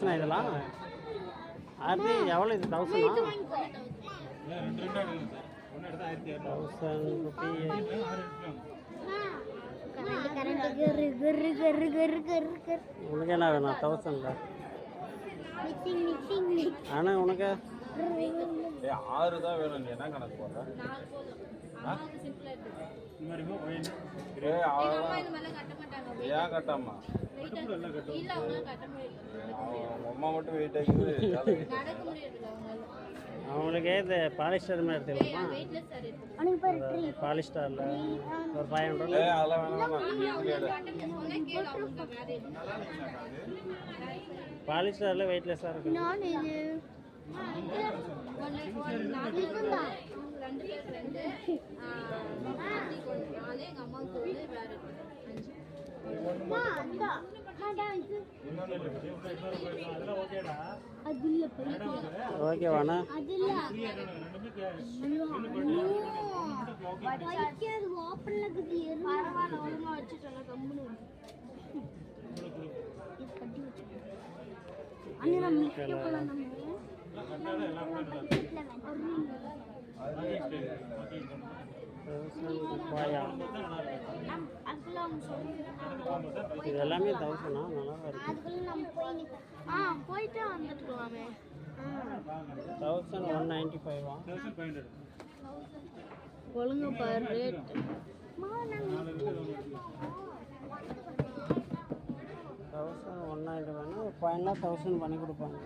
தௌசண்டா இதெல்லாம் அது எவ்வளோ இது 1000 1000 உனக்கு என்ன வேணும் 1000 ஆனால் உனக்கு 6 தான் வேணும். என்ன கணக்கு போடுற? ஏன் கட்டாமா? அம்மா மட்டும் வெயிட் ஆகிடுது. அவங்களுக்கு இது பாலிஸ்டர் மாதிரி எடுத்துக்கலாமா? பாலிஸ்டரில் ஒரு 500 அதெல்லாம் வேணாம். பாலிஸ்டரில் வெயிட்லெஸ்ஸாக இருக்கும். ஓகேவாண்ணா? இது எல்லாமே 1000 நல்லா இருக்கு. போயிட்டு வந்துட்டுருவாமே 1195 ஒழுங்கு பாரு ரேட் 1195 வேணா ஃபைனலாக 1000 பண்ணி கொடுப்பாங்க.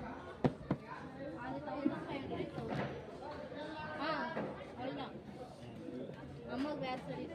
அம்மாவுக்கு வேறு சரி